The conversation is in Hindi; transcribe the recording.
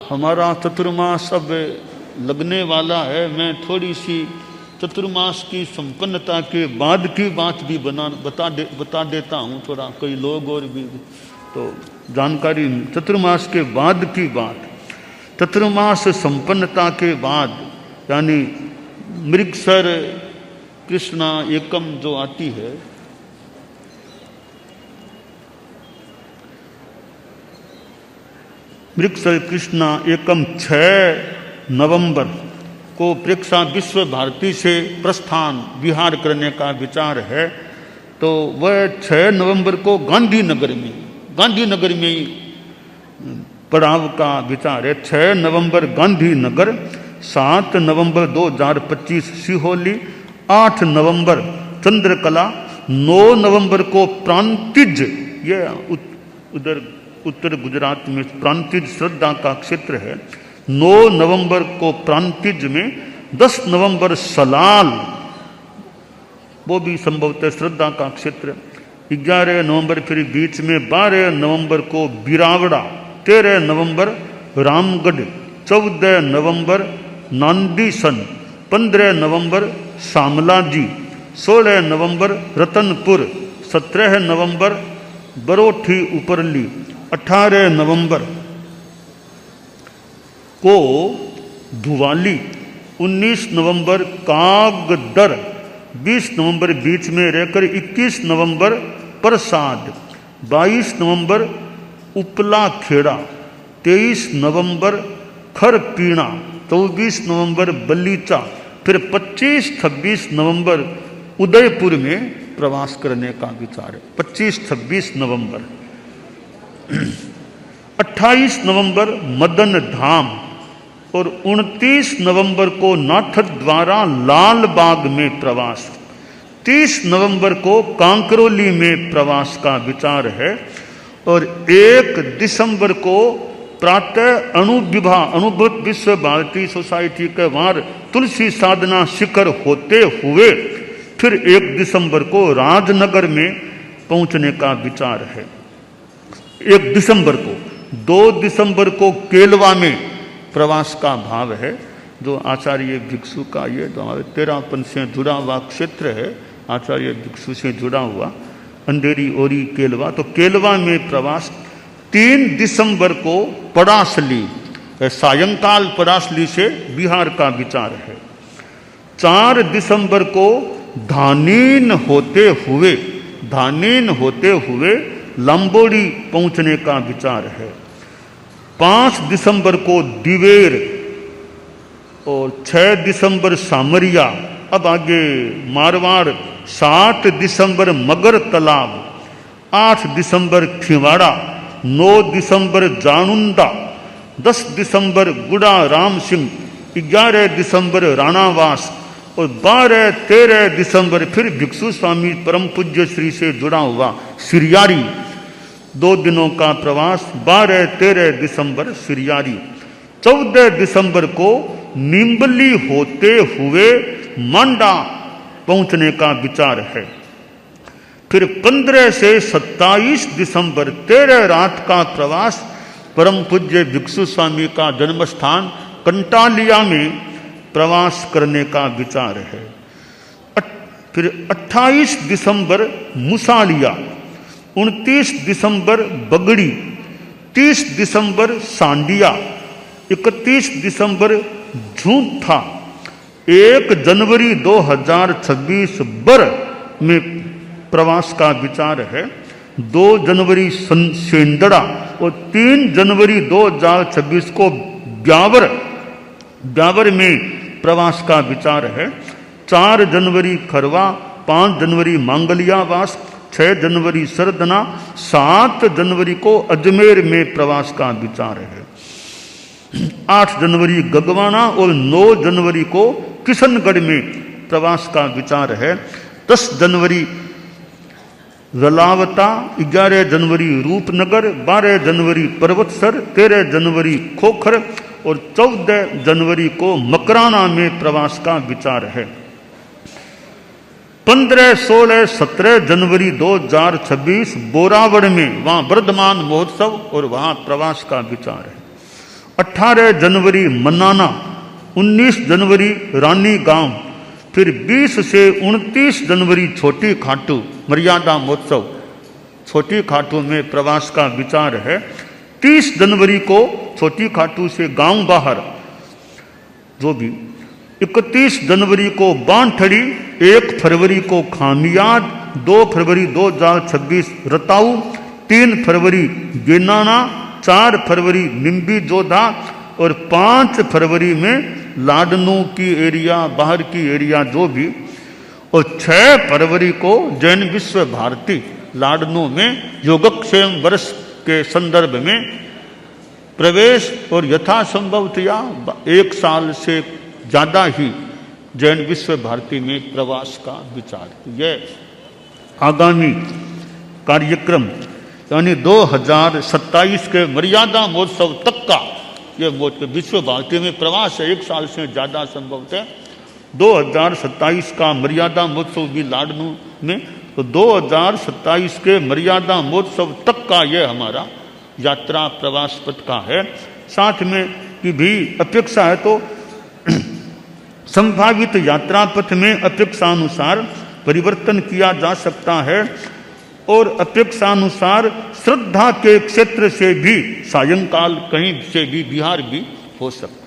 हमारा चतुर्मास अब लगने वाला है। मैं थोड़ी सी चतुर्मास की संपन्नता के बाद की बात भी बता देता हूँ, थोड़ा कई लोग और भी तो जानकारी। चतुर्मास के बाद की बात, चतुर्मास संपन्नता के बाद यानी मृगसर कृष्णा एकम जो आती है, मृगसर कृष्णा एकम 6 नवंबर को प्रेक्षा विश्व भारती से प्रस्थान विहार करने का विचार है। तो वह 6 नवंबर को गांधीनगर में ही पड़ाव का विचार है। 6 नवंबर गांधीनगर, 7 नवंबर 2025 सिहोली, 8 नवंबर चंद्रकला, 9 नवंबर को प्रांतिज, ये उधर उत्तर गुजरात में प्रांतिज श्रद्धा का क्षेत्र है। 9 नवंबर को प्रांतिज में, 10 नवंबर सलाल, वो भी संभवतः श्रद्धा का क्षेत्र, 11 नवंबर फिर बीच में, 12 नवंबर को बिरावड़ा, 13 नवंबर रामगढ़, 14 नवंबर नांदीसन, 15 नवंबर शामलाजी, 16 नवंबर रतनपुर, 17 नवंबर बरोठी उपरली, 18 नवंबर को धुवाली, 19 नवंबर कागदर, 20 नवंबर बीच में रहकर 21 नवंबर प्रसाद, 22 नवंबर उपला खेड़ा, 23 नवंबर खरपीणा, 24 नवंबर बलीचा, फिर 25-26 नवंबर उदयपुर में प्रवास करने का विचार है। 25-26 नवंबर, 28 नवंबर मदन धाम और 29 नवंबर को नाथद्वारा लाल बाग में प्रवास, 30 नवंबर को कांकरोली में प्रवास का विचार है और 1 दिसंबर को प्रातः अनुभूत विश्व भारती सोसाइटी के वहां तुलसी साधना शिखर होते हुए फिर 1 दिसंबर को राजनगर में पहुंचने का विचार है। 1 दिसंबर को, 2 दिसंबर को केलवा में प्रवास का भाव है, जो आचार्य भिक्षु का ये जो हमारे 13पन से जुड़ा हुआ क्षेत्र है, आचार्य भिक्षु से जुड़ा हुआ अंधेरी ओरी केलवा, तो केलवा में प्रवास। 3 दिसंबर को पड़ासली, सायंकाल पड़ासली से बिहार का विचार है। 4 दिसंबर को धानीन होते हुए लंबोड़ी पहुंचने का विचार है। 5 दिसंबर को दिवेर और 6 दिसंबर सामरिया, अब आगे मारवाड़, 7 दिसंबर मगर तालाब, 8 दिसंबर खिवाड़ा, 9 दिसंबर जानुंदा, 10 दिसंबर गुड़ा राम सिंह, 11 दिसंबर राणावास और 12-13 दिसंबर फिर भिक्षु स्वामी परम पूज्य श्री से जुड़ा हुआ सिरियारी, 2 दिनों का प्रवास, 12-13 दिसंबर सिरियारी। 14 दिसंबर को निम्बली होते हुए मांडा पहुंचने का विचार है। फिर 15 से 27 दिसंबर 13 रात का प्रवास, परम पूज्य भिक्षु स्वामी का जन्म स्थान कंटालिया में प्रवास करने का विचार है। फिर 28 दिसंबर मुसालिया, 29 दिसंबर बगड़ी, 30 दिसंबर सांडिया, 31 दिसंबर झूठा, 1 जनवरी 2026 बर में प्रवास का विचार है। 2 जनवरी सेंदड़ा और 3 जनवरी 2026 को ब्यावर में प्रवास का विचार है। 4 जनवरी खरवा, 5 जनवरी मांगलियावास, 6 जनवरी सरदना, 7 जनवरी को अजमेर में प्रवास का विचार है। 8 जनवरी गगवाना और 9 जनवरी को किशनगढ़ में प्रवास का विचार है। 10 जनवरी रलावता, 11 जनवरी रूपनगर, 12 जनवरी पर्वतसर, 13 जनवरी खोखर और 14 जनवरी को मकराना में प्रवास का विचार है। 15, 16, 17 जनवरी 2026 बोरावड़ में वहां वर्धमान महोत्सव और वहां प्रवास का विचार है। 18 जनवरी मन्नाना, 19 जनवरी रानी गांव, फिर 20 से 29 जनवरी छोटी खाटू मर्यादा महोत्सव, छोटी खाटू में प्रवास का विचार है। 30 जनवरी को छोटी खाटू से गांव बाहर जो भी, 31 जनवरी को बांठड़ी, 1 फरवरी को खामियाद, 2 फरवरी 2026 रताऊ, 3 फरवरी गेनाना, 4 फरवरी निम्बी जोधा और 5 फरवरी में लाडनू की एरिया, बाहर की एरिया जो भी, और 6 फरवरी को जैन विश्व भारती लाडनू में योगक्षेम वर्ष के संदर्भ में प्रवेश और यथासंभवतया 1 साल से ज़्यादा ही जैन विश्व भारती में प्रवास का विचार। यह आगामी कार्यक्रम यानी 2027 के मर्यादा महोत्सव तक का यह विश्व भारती में प्रवास है। 1 साल से ज़्यादा संभवतः 2027 का मर्यादा महोत्सव भी लाडनू में, तो 2027 के मर्यादा महोत्सव तक का यह हमारा यात्रा प्रवास पथ का है। साथ में की भी अपेक्षा है तो संभावित यात्रा पथ में अपेक्षानुसार परिवर्तन किया जा सकता है और अपेक्षानुसार श्रद्धा के क्षेत्र से भी सायंकाल कहीं से भी बिहार भी हो सकता है।